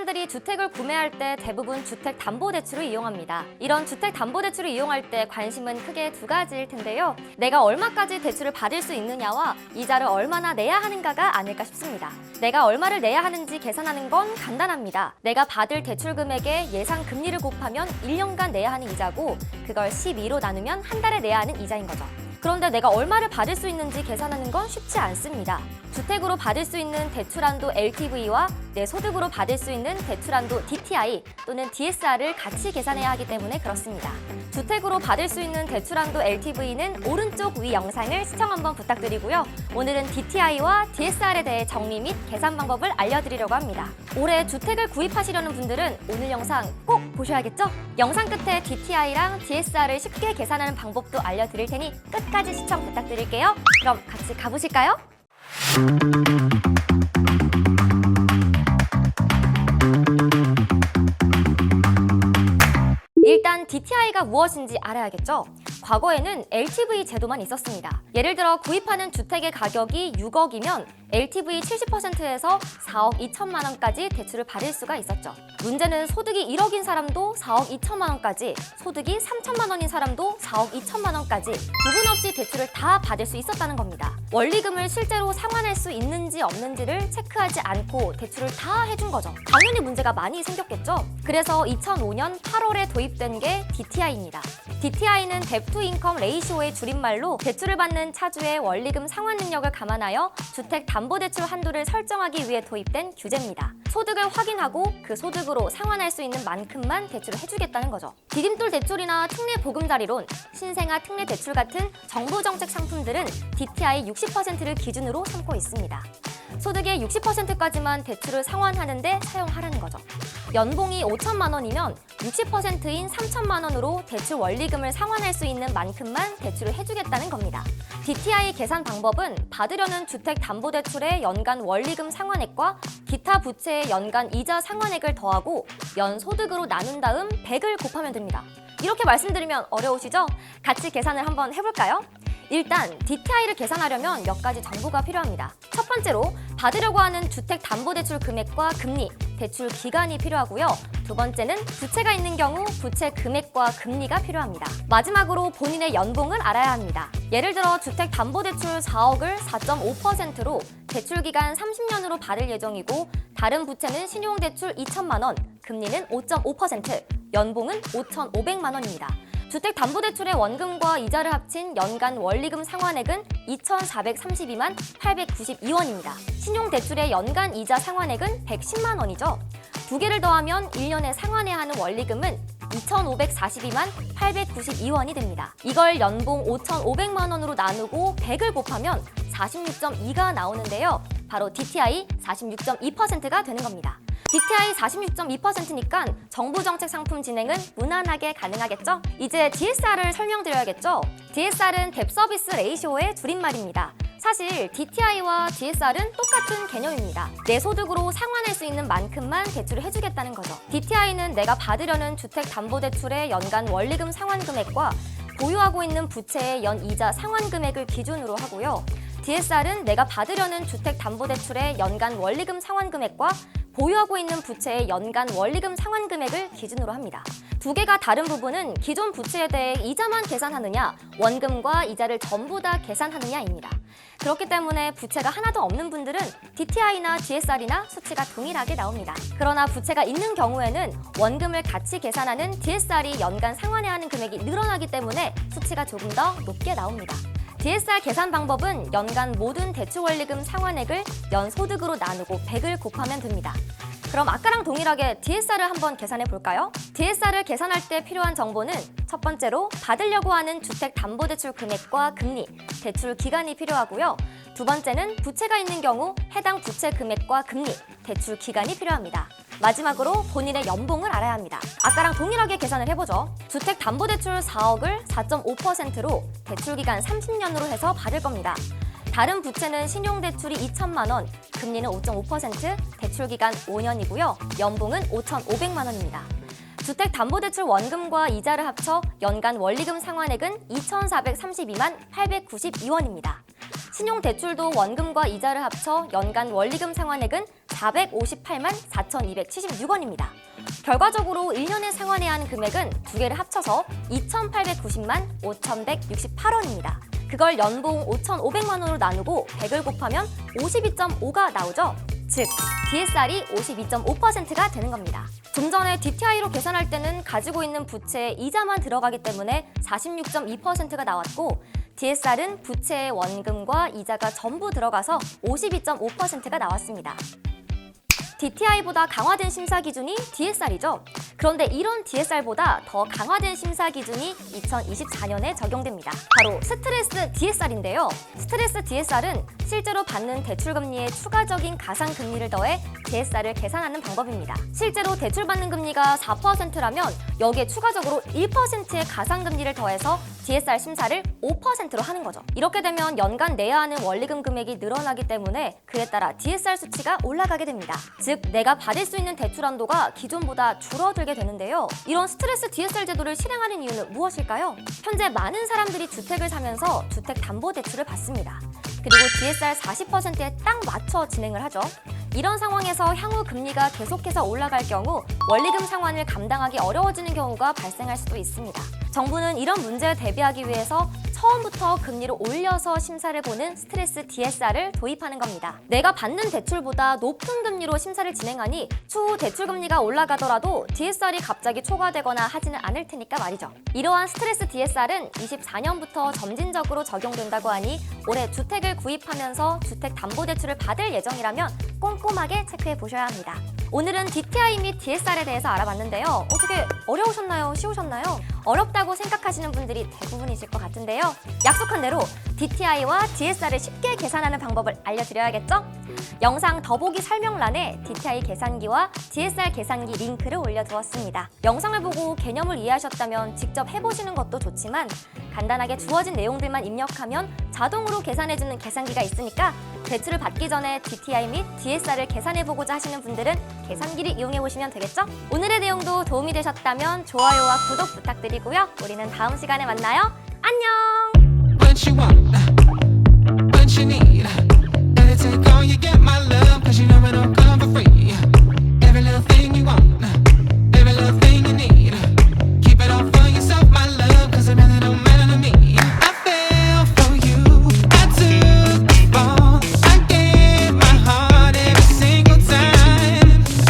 사람들이 주택을 구매할 때 대부분 주택담보대출을 이용합니다. 이런 주택담보대출을 이용할 때 관심은 크게 두 가지일 텐데요. 내가 얼마까지 대출을 받을 수 있느냐와 이자를 얼마나 내야 하는가가 아닐까 싶습니다. 내가 얼마를 내야 하는지 계산하는 건 간단합니다. 내가 받을 대출 금액의 예상 금리를 곱하면 1년간 내야 하는 이자고 그걸 12로 나누면 한 달에 내야 하는 이자인 거죠. 그런데 내가 얼마를 받을 수 있는지 계산하는 건 쉽지 않습니다. 주택으로 받을 수 있는 대출한도 LTV와 내 소득으로 받을 수 있는 대출한도 DTI 또는 DSR을 같이 계산해야 하기 때문에 그렇습니다. 주택으로 받을 수 있는 대출한도 LTV는 오른쪽 위 영상을 시청 한번 부탁드리고요. 오늘은 DTI와 DSR에 대해 정리 및 계산 방법을 알려드리려고 합니다. 올해 주택을 구입하시려는 분들은 오늘 영상 꼭 보셔야겠죠? 영상 끝에 DTI랑 DSR을 쉽게 계산하는 방법도 알려드릴 테니 끝까지 시청 부탁드릴게요. 그럼 같이 가보실까요? 일단 DTI가 무엇인지 알아야겠죠? 과거에는 LTV 제도만 있었습니다. 예를 들어 구입하는 주택의 가격이 6억이면 LTV 70%에서 4억 2천만 원까지 대출을 받을 수가 있었죠. 문제는 소득이 1억인 사람도 4억 2천만 원까지, 소득이 3천만 원인 사람도 4억 2천만 원까지 구분 없이 대출을 다 받을 수 있었다는 겁니다. 원리금을 실제로 상환할 수 있는지 없는지를 체크하지 않고 대출을 다 해준 거죠. 당연히 문제가 많이 생겼겠죠. 그래서 2005년 8월에 도입된 게 DTI입니다. DTI는 뎁투인컴 레이시오의 줄임말로 대출을 받는 차주의 원리금 상환 능력을 감안하여 주택담보대출 한도를 설정하기 위해 도입된 규제입니다. 소득을 확인하고 그 소득으로 상환할 수 있는 만큼만 대출을 해주겠다는 거죠. 디딤돌 대출이나 특례보금자리론, 신생아 특례대출 같은 정부정책 상품들은 DTI 60%를 기준으로 삼고 있습니다. 소득의 60%까지만 대출을 상환하는데 사용하라는 거죠. 연봉이 5천만 원이면 60%인 3천만 원으로 대출 원리금을 상환할 수 있는 만큼만 대출을 해주겠다는 겁니다. DTI 계산 방법은 받으려는 주택담보대출의 연간 원리금 상환액과 기타 부채의 연간 이자 상환액을 더하고 연소득으로 나눈 다음 100을 곱하면 됩니다. 이렇게 말씀드리면 어려우시죠? 같이 계산을 한번 해볼까요? 일단 DTI를 계산하려면 몇 가지 정보가 필요합니다. 첫 번째로 받으려고 하는 주택담보대출 금액과 금리, 대출 기간이 필요하고요. 두 번째는 부채가 있는 경우 부채 금액과 금리가 필요합니다. 마지막으로 본인의 연봉을 알아야 합니다. 예를 들어 주택담보대출 4억을 4.5%로 대출기간 30년으로 받을 예정이고 다른 부채는 신용대출 2천만 원, 금리는 5.5%, 연봉은 5,500만 원입니다. 주택담보대출의 원금과 이자를 합친 연간 원리금 상환액은 2,432만 892원입니다. 신용대출의 연간 이자 상환액은 110만 원이죠. 두 개를 더하면 1년에 상환해야 하는 원리금은 2,542만 892원이 됩니다. 이걸 연봉 5,500만 원으로 나누고 100을 곱하면 46.2가 나오는데요. 바로 DTI 46.2%가 되는 겁니다. DTI 46.2%니까 정부 정책 상품 진행은 무난하게 가능하겠죠? 이제 DSR을 설명드려야겠죠? DSR은 뎁 서비스 레이시오의 줄임말입니다. 사실 DTI와 DSR은 똑같은 개념입니다. 내 소득으로 상환할 수 있는 만큼만 대출을 해주겠다는 거죠. DTI는 내가 받으려는 주택담보대출의 연간 원리금 상환 금액과 보유하고 있는 부채의 연 이자 상환 금액을 기준으로 하고요. DSR은 내가 받으려는 주택담보대출의 연간 원리금 상환 금액과 보유하고 있는 부채의 연간 원리금 상환 금액을 기준으로 합니다. 두 개가 다른 부분은 기존 부채에 대해 이자만 계산하느냐, 원금과 이자를 전부 다 계산하느냐입니다. 그렇기 때문에 부채가 하나도 없는 분들은 DTI나 DSR이나 수치가 동일하게 나옵니다. 그러나 부채가 있는 경우에는 원금을 같이 계산하는 DSR이 연간 상환해야 하는 금액이 늘어나기 때문에 수치가 조금 더 높게 나옵니다. DSR 계산 방법은 연간 모든 대출 원리금 상환액을 연소득으로 나누고 100을 곱하면 됩니다. 그럼 아까랑 동일하게 DSR을 한번 계산해 볼까요? DSR을 계산할 때 필요한 정보는 첫 번째로 받으려고 하는 주택담보대출 금액과 금리, 대출 기간이 필요하고요. 두 번째는 부채가 있는 경우 해당 부채 금액과 금리, 대출 기간이 필요합니다. 마지막으로 본인의 연봉을 알아야 합니다. 아까랑 동일하게 계산을 해보죠. 주택담보대출 4억을 4.5%로 대출기간 30년으로 해서 받을 겁니다. 다른 부채는 신용대출이 2천만 원, 금리는 5.5%, 대출기간 5년이고요. 연봉은 5,500만 원입니다. 주택담보대출 원금과 이자를 합쳐 연간 원리금 상환액은 2,432만 892원입니다. 신용대출도 원금과 이자를 합쳐 연간 원리금 상환액은 458만 4,276원입니다. 결과적으로 1년에 생활해야 하는 금액은 두 개를 합쳐서 2,890만 5,168원입니다. 그걸 연봉 5,500만 원으로 나누고 100을 곱하면 52.5가 나오죠. 즉, DSR이 52.5%가 되는 겁니다. 좀 전에 DTI로 계산할 때는 가지고 있는 부채에 이자만 들어가기 때문에 46.2%가 나왔고, DSR은 부채의 원금과 이자가 전부 들어가서 52.5%가 나왔습니다. DTI보다 강화된 심사 기준이 DSR이죠. 그런데 이런 DSR보다 더 강화된 심사 기준이 2024년에 적용됩니다. 바로 스트레스 DSR인데요. 스트레스 DSR은 실제로 받는 대출금리에 추가적인 가상금리를 더해 DSR을 계산하는 방법입니다. 실제로 대출받는 금리가 4%라면 여기에 추가적으로 1%의 가상금리를 더해서 DSR 심사를 5%로 하는 거죠. 이렇게 되면 연간 내야 하는 원리금 금액이 늘어나기 때문에 그에 따라 DSR 수치가 올라가게 됩니다. 즉, 내가 받을 수 있는 대출 한도가 기존보다 줄어들게 되는데요. 이런 스트레스 DSR 제도를 실행하는 이유는 무엇일까요? 현재 많은 사람들이 주택을 사면서 주택담보대출을 받습니다. 그리고 DSR 40%에 딱 맞춰 진행을 하죠. 이런 상황에서 향후 금리가 계속해서 올라갈 경우 원리금 상환을 감당하기 어려워지는 경우가 발생할 수도 있습니다. 정부는 이런 문제에 대비하기 위해서 처음부터 금리를 올려서 심사를 보는 스트레스 DSR을 도입하는 겁니다. 내가 받는 대출보다 높은 금리로 심사를 진행하니 추후 대출 금리가 올라가더라도 DSR이 갑자기 초과되거나 하지는 않을 테니까 말이죠. 이러한 스트레스 DSR은 24년부터 점진적으로 적용된다고 하니 올해 주택을 구입하면서 주택담보대출을 받을 예정이라면 꼼꼼하게 체크해 보셔야 합니다. 오늘은 DTI 및 DSR에 대해서 알아봤는데요. 어떻게 어려우셨나요? 쉬우셨나요? 어렵다고 생각하시는 분들이 대부분이실 것 같은데요. 약속한 대로 DTI와 DSR을 쉽게 계산하는 방법을 알려드려야겠죠? 영상 더보기 설명란에 DTI 계산기와 DSR 계산기 링크를 올려두었습니다. 영상을 보고 개념을 이해하셨다면 직접 해보시는 것도 좋지만 간단하게 주어진 내용들만 입력하면 자동으로 계산해주는 계산기가 있으니까 대출을 받기 전에 DTI 및 DSR을 계산해보고자 하시는 분들은 계산기를 이용해보시면 되겠죠? 오늘의 내용도 도움이 되셨다면 좋아요와 구독 부탁드리고요. 우리는 다음 시간에 만나요. 안녕!